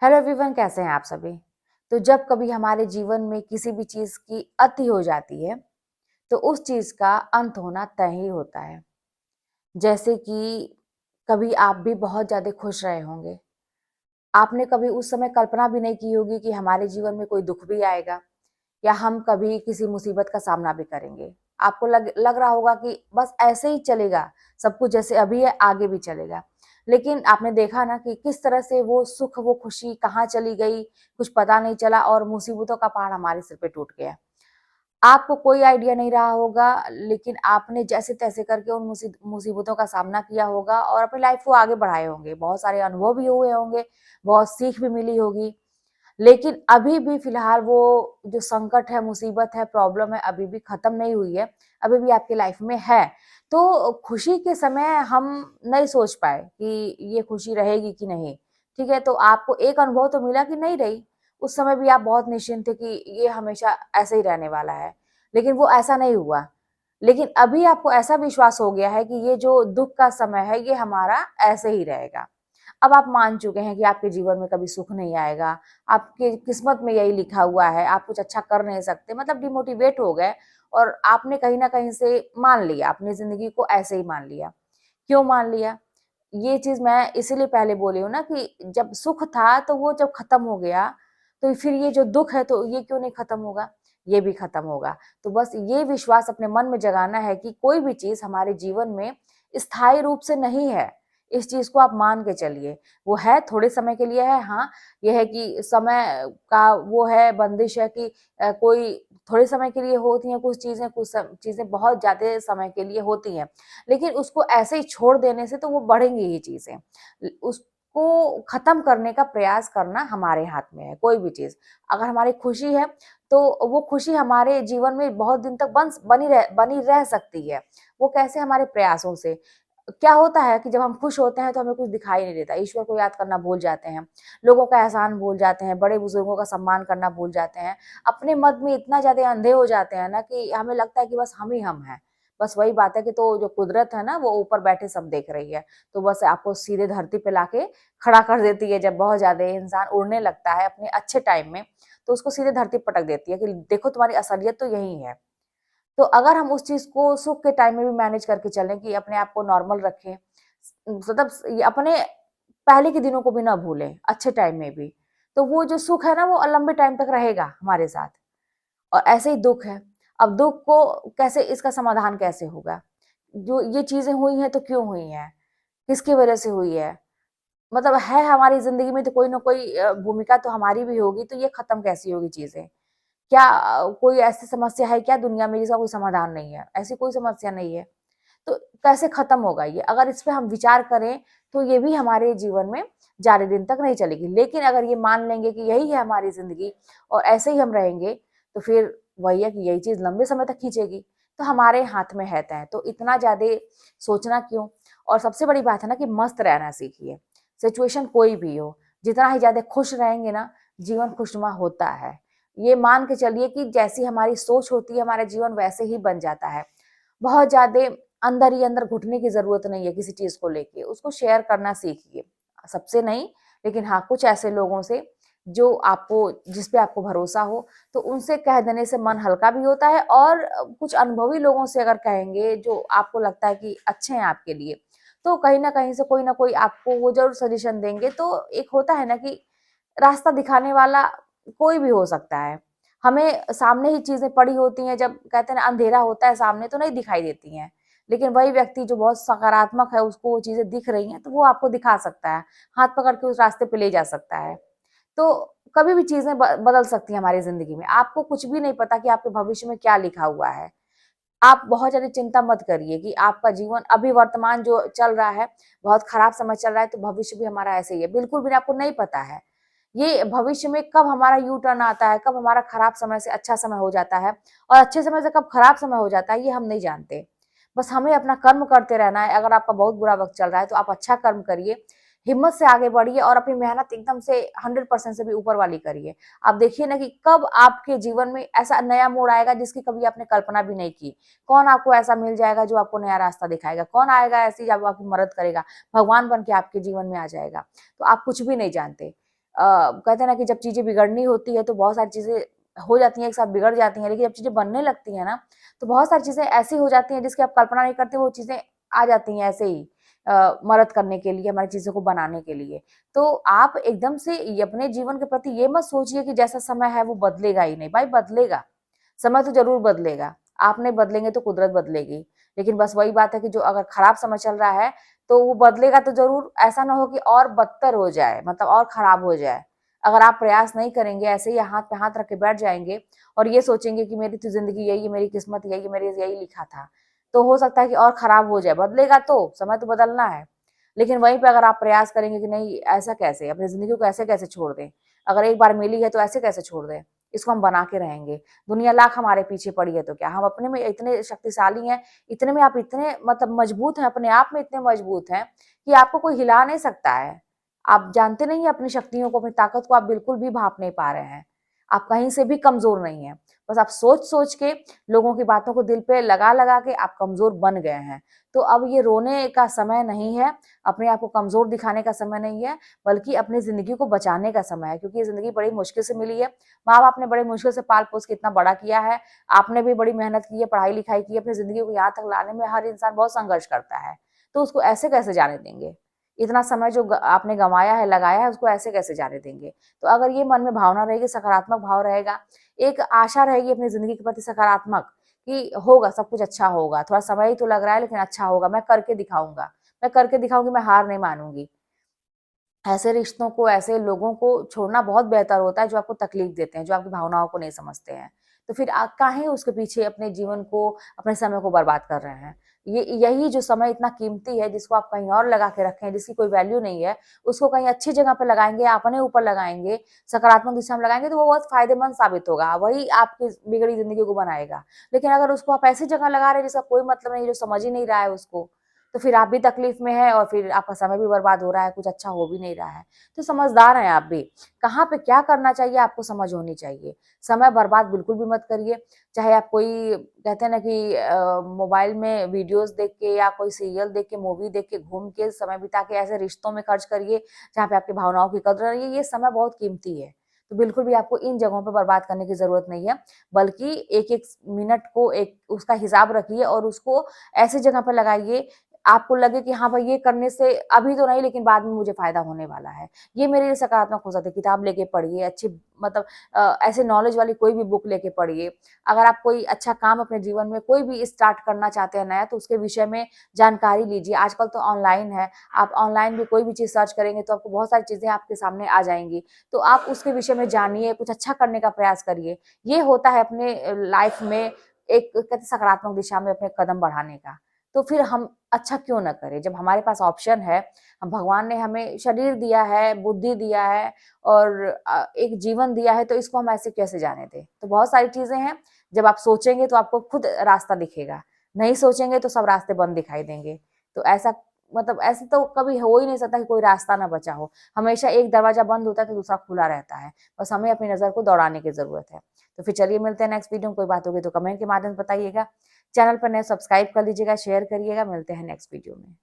Hello everyone, कैसे हैं आप सभी। तो जब कभी हमारे जीवन में किसी भी चीज की अति हो जाती है तो उस चीज का अंत होना तय ही होता है। जैसे कि कभी आप भी बहुत ज्यादा खुश रहे होंगे, आपने कभी उस समय कल्पना भी नहीं की होगी कि हमारे जीवन में कोई दुख भी आएगा या हम कभी किसी मुसीबत का सामना भी करेंगे। आपको लग रहा होगा कि बस ऐसे ही चलेगा, सब कुछ जैसे अभी है आगे भी चलेगा। लेकिन आपने देखा ना कि किस तरह से वो सुख, वो खुशी कहाँ चली गई, कुछ पता नहीं चला और मुसीबतों का पहाड़ हमारे सिर पे टूट गया। आपको कोई आइडिया नहीं रहा होगा, लेकिन आपने जैसे-तैसे करके उन मुसीबतों का सामना किया होगा और अपनी लाइफ को आगे बढ़ाए होंगे। बहुत सारे अनुभव भी हुए होंगे, बहुत सीख भी मिली होगी। लेकिन अभी भी फिलहाल वो जो संकट है, मुसीबत है, प्रॉब्लम है, अभी भी खत्म नहीं हुई है, अभी भी आपकी लाइफ में है। तो खुशी के समय हम नहीं सोच पाए कि ये खुशी रहेगी कि नहीं, ठीक है? तो आपको एक अनुभव तो मिला कि नहीं रही, उस समय भी आप बहुत निश्चिंत थे कि ये हमेशा ऐसे ही रहने वाला है, लेकिन वो ऐसा नहीं हुआ। लेकिन अभी आपको ऐसा विश्वास हो गया है कि ये जो दुःख का समय है, ये हमारा ऐसे ही रहेगा। अब आप मान चुके हैं कि आपके जीवन में कभी सुख नहीं आएगा, आपकी किस्मत में यही लिखा हुआ है, आप कुछ अच्छा कर नहीं सकते, मतलब डिमोटिवेट हो गए और आपने कहीं न कहीं से मान लिया, अपनी ज़िंदगी को ऐसे ही मान लिया। क्यों मान लिया? ये चीज़ मैं इसीलिए पहले बोली हूँ ना कि जब सुख था तो वो जब खत्म हो गया, तो फिर ये जो दुःख है तो ये क्यों नहीं खत्म होगा? ये भी खत्म होगा। तो बस ये विश्वास अपने मन में जगाना है कि कोई भी चीज़ हमारे जीवन में स्थायी रूप से नहीं है। इस चीज़ को आप मान के चलिए। वो है थोड़े समय के लिए है, हाँ, ये है कि समय का वो है, बंदिश है कि कोई थोड़े समय के लिए होती हैं कुछ चीज़ें, कुछ चीज़ें बहुत ज़्यादा समय के लिए होती हैं। लेकिन उसको ऐसे ही छोड़ देने से तो वो बढ़ेंगी ही चीज़ें। उसको खत्म करने का प्रयास करना हमारे हाथ में है, कोई भी चीज़। अगर हमारी खुशी है, तो वो खुशी हमारे जीवन में बहुत दिन तक बनी रह सकती है। वो कैसे? हमारे प्रयासों से। क्या होता है कि जब हम खुश होते हैं तो हमें कुछ दिखाई नहीं देता, ईश्वर को याद करना भूल जाते हैं, लोगों का एहसान भूल जाते हैं, बड़े-बुजुर्गों का सम्मान करना भूल जाते हैं। अपने मत में इतना ज़्यादा अंधे हो जाते हैं ना कि हमें लगता है कि बस हम ही हम हैं। बस वही बात है कि तो जो कुदरत है ना वो ऊपर बैठे सब देख रही है। तो बस आपको सीधे धरती पे लाके खड़ा कर देती है। जब बहुत ज़्यादा इंसान उड़ने लगता है अपने अच्छे टाइम में, तो उसको सीधे धरती पे पटक देती है कि देखो तुम्हारी असलियत तो यही है। तो अगर हम उस चीज़ को सुख के टाइम में भी मैनेज करके चलें कि अपने आप को नॉर्मल रखें, मतलब अपने पहले के दिनों को भी ना भूलें, अच्छे टाइम में भी, तो वो जो सुख है ना वो लंबे टाइम तक रहेगा हमारे साथ। और ऐसे ही दुःख है। अब दुःख को कैसे, इसका समाधान कैसे होगा? जो ये चीज़ें हुई हैं तो क्यों हुई हैं? किसकी वजह से हुई है? मतलब है हमारी ज़िंदगी में तो कोई न कोई भूमिका तो हमारी भी होगी, तो ये खत्म कैसी होगी चीज़ें? क्या कोई ऐसी समस्या है क्या दुनिया में जिसका कोई समाधान नहीं है? ऐसी कोई समस्या नहीं है। तो कैसे खत्म होगा ये? अगर इस पे हम विचार करें तो ये भी हमारे जीवन में ज़्यादा दिन तक नहीं चलेगी। लेकिन अगर ये मान लेंगे कि यही है हमारी ज़िंदगी और ऐसे ही हम रहेंगे, तो फिर वही है कि यही चीज़ लंबे समय तक खींचेगी। तो हमारे हाथ में है तय, तो इतना ज़्यादा सोचना क्यों? और सबसे बड़ी बात है ना कि मस्त रहना सीखिए। सिचुएशन कोई भी हो, जितना ही ज़्यादा खुश रहेंगे ना, जीवन खुशनुमा होता है। ये मान के चलिए कि जैसी हमारी सोच होती है, हमारा जीवन वैसे ही बन जाता है। बहुत ज़्यादा अंदर ही अंदर घुटने की ज़रूरत नहीं है किसी चीज़ को लेके, उसको शेयर करना सीखिए। सबसे नहीं, लेकिन हाँ, कुछ ऐसे लोगों से जो आपको, जिस पे आपको भरोसा हो, तो उनसे कह देने से मन हल्का भी होता है और कुछ अनुभवी लोगों से अगर कहेंगे जो आपको लगता है कि अच्छे हैं आपके लिए, तो कहीं न कहीं से कोई न कोई आपको वो ज़रूर सजेशन देंगे। तो एक होता है ना कि रास्ता दिखाने वाला कोई भी हो सकता है। हमें सामने ही चीज़ें पड़ी होती हैं, जब कहते हैं ना अंधेरा होता है सामने तो नहीं दिखाई देती हैं। लेकिन वही व्यक्ति जो बहुत सकारात्मक है, उसको वो चीज़ें दिख रही हैं, तो वो आपको दिखा सकता है, हाथ पकड़ के उस रास्ते पे ले जा सकता है। तो कभी भी चीज़ें बदल सकती हैं हमारी ज़िंदगी में। आपको कुछ भी नहीं पता कि आपके भविष्य में क्या लिखा हुआ है। आप बहुत ज़्यादा चिंता मत करिए कि आपका जीवन अभी वर्तमान जो चल रहा है, बहुत खराब समय चल रहा है, तो भविष्य भी हमारा ऐसे ही है। बिल्कुल भी आपको नहीं पता है। ये भविष्य में कब हमारा यू टर्न आता है, कब हमारा खराब समय से अच्छा समय हो जाता है और अच्छे समय से कब खराब समय हो जाता है, ये हम नहीं जानते। बस हमें अपना कर्म करते रहना है। अगर आपका बहुत बुरा वक़्त चल रहा है, तो आप अच्छा कर्म करिए, हिम्मत से आगे बढ़िए और अपनी मेहनत एकदम से 100% से भी ऊपर वाली करिए। आप देखिए ना कि कब आपके जीवन में ऐसा नया मोड़ आएगा जिसकी कभी आपने कल्पना भी नहीं की। कौन आपको ऐसा मिल जाएगा जो आपको नया रास्ता दिखाएगा? कौन आएगा ऐसी जो आपकी मदद करेगा? भगवान बन के आपके जीवन में आ जाएगा। तो आप कुछ भी नहीं जानते। कहते हैं ना कि जब चीज़ें बिगड़नी होती है तो बहुत सारी चीज़ें हो जाती हैं, एक साथ बिगड़ जाती हैं, लेकिन जब चीज़ें बनने लगती हैं ना, तो बहुत सारी चीज़ें ऐसी हो जाती हैं जिसकी आप कल्पना नहीं करते, वो चीज़ें आ जाती हैं ऐसे ही मदद करने के लिए, हमारी चीज़ों को बनाने के लिए। तो आप एकदम से ये अपने जीवन के प्रति ये मत सोचिए कि जैसा समय है वो बदलेगा ही नहीं, भाई बदलेगा, समय तो ज़रूर बदलेगा। आप नहीं बदलेंगे तो कुदरत बदलेगी। लेकिन बस वही बात है कि जो अगर खराब समय चल रहा है, तो वो बदलेगा तो ज़रूर, ऐसा ना हो कि और बदतर हो जाए, मतलब और खराब हो जाए। अगर आप प्रयास नहीं करेंगे, ऐसे ही हाथ पे हाथ रख के बैठ जाएँगे और ये सोचेंगे कि मेरी तो ज़िंदगी यही है, मेरी किस्मत यही है, मेरे यही लिखा था, तो हो सकता है कि और खराब हो जाए। बदलेगा तो, समय तो बदलना है। लेकिन वहीं पे अगर आप प्रयास करेंगे कि नहीं ऐसा कैसे, अपनी ज़िंदगी को ऐसे कैसे छोड़ दें? अगर एक बार मिली है तो ऐसे कैसे छोड़ दें? इसको हम बना के रहेंगे। दुनिया लाख हमारे पीछे पड़ी है तो क्या? हम अपने में इतने शक्तिशाली हैं, इतने में आप इतने मतलब मजबूत हैं, अपने आप में इतने मजबूत हैं कि आपको कोई हिला नहीं सकता है। आप जानते नहीं हैं अपनी शक्तियों को, अपनी ताकत को आप बिल्कुल भी भाँप नहीं पा रहे हैं। आप कहीं से भी कमज़ोर नहीं हैं। बस आप सोच-सोच के, लोगों की बातों को दिल पे लगा-लगा के आप कमज़ोर बन गए हैं। तो अब ये रोने का समय नहीं है, अपने आप को कमज़ोर दिखाने का समय नहीं है, बल्कि अपनी ज़िंदगी को बचाने का समय है, क्योंकि ये ज़िंदगी बड़ी मुश्किल से मिली है। माँ-बाप ने बड़े मुश्किल से पाल-पोस के इतना बड़ा किया है, आपने भी बड़ी मेहनत की है, पढ़ाई-लिखाई की है, अपनी ज़िंदगी को यहाँ तक लाने में हर इंसान बहुत संघर्ष करता है। तो उसको ऐसे कैसे जाने देंगे? इतना समय जो आपने गँवाया है, लगाया है, उसको ऐसे कैसे जाने देंगे? तो अगर ये मन में भावना रहेगी, सकारात्मक भाव रहेगा, एक आशा रहेगी अपनी ज़िंदगी के प्रति सकारात्मक कि होगा, सब कुछ अच्छा होगा, थोड़ा समय ही तो लग रहा है लेकिन अच्छा होगा, मैं करके दिखाऊँगा, मैं करके दिखाऊँगी, मैं हार नहीं मानूँगी। ऐसे रिश्तों को, ऐसे लोगों को छोड़ना बहुत बेहतर होता है जो आपको तकलीफ देते हैं, जो आपकी भावनाओं को नहीं समझते हैं। तो फिर काहे उसके पीछे अपने जीवन को, अपने समय को बर्बाद कर रहे हैं। ये यही जो समय इतना कीमती है जिसको आप कहीं और लगा के रखे हैं, जिसकी कोई वैल्यू नहीं है, उसको कहीं अच्छी जगह पे लगाएँगे, अपने ऊपर लगाएँगे, सकारात्मक दिशा में लगाएँगे तो वो बहुत फ़ायदेमंद साबित होगा, वही आपकी बिगड़ी ज़िंदगी को बनाएगा। लेकिन अगर उसको आप ऐसी जगह लगा रहे हैं जिसका कोई मतलब नहीं, जो समझ ही नहीं रहा है उसको, तो फिर आप भी तकलीफ में हैं और फिर आपका समय भी बर्बाद हो रहा है, कुछ अच्छा हो भी नहीं रहा है। तो समझदार हैं आप भी, कहाँ पे क्या करना चाहिए आपको समझ होनी चाहिए। समय बर्बाद बिल्कुल भी मत करिए, चाहे आप कोई कहते हैं ना कि मोबाइल में वीडियोज़ देख के या कोई सीरियल देख के, मूवी देख के, घूम के, समय बिता के ऐसे रिश्तों में खर्च करिए, जहाँ पे आपकी भावनाओं की कदर रही है, ये समय बहुत कीमती है। तो बिल्कुल भी आपको इन जगहों पे बर्बाद करने की ज़रूरत नहीं है, बल्कि एक-एक मिनट को एक उसका हिसाब रखिए और उसको ऐसी जगह पे लगाइए आपको लगे कि हाँ भाई ये करने से अभी तो नहीं लेकिन बाद में मुझे फ़ायदा होने वाला है। ये मेरे लिए सकारात्मक हो सकता है, किताब लेके पढ़िए, अच्छी मतलब ऐसे नॉलेज वाली कोई भी बुक लेके पढ़िए। अगर आप कोई अच्छा काम अपने जीवन में कोई भी स्टार्ट करना चाहते हैं नया, तो उसके विषय में जानकारी लीजिए। आजकल तो ऑनलाइन है, आप ऑनलाइन भी कोई भी चीज़ सर्च करेंगे तो आपको बहुत सारी चीज़ें आपके सामने आ जाएँगी। तो आप उसके विषय में जानिए, कुछ अच्छा करने का प्रयास करिए। ये होता है अपने लाइफ़ में एक कहते हैं सकारात्मक दिशा में अपने कदम बढ़ाने का। तो फिर हम अच्छा क्यों ना करें? जब हमारे पास ऑप्शन है, हम भगवान ने हमें शरीर दिया है, बुद्धि दिया है और एक जीवन दिया है, तो इसको हम ऐसे कैसे जाने दें? तो बहुत सारी चीज़ें हैं, जब आप सोचेंगे तो आपको खुद रास्ता दिखेगा, नहीं सोचेंगे तो सब रास्ते बंद दिखाई देंगे। तो ऐसा मतलब ऐसे तो कभी हो ही नहीं सकता कि कोई रास्ता ना बचा हो। हमेशा एक दरवाज़ा बंद होता है तो दूसरा खुला रहता है। बस हमें अपनी नज़र को दौड़ाने की ज़रूरत है। तो फिर चलिए मिलते हैं नेक्स्ट वीडियो में, कोई बात होगी तो कमेंट के माध्यम से बताइएगा। चैनल पर नए सब्सक्राइब कर लीजिएगा, शेयर करिएगा, मिलते हैं नेक्स्ट वीडियो में।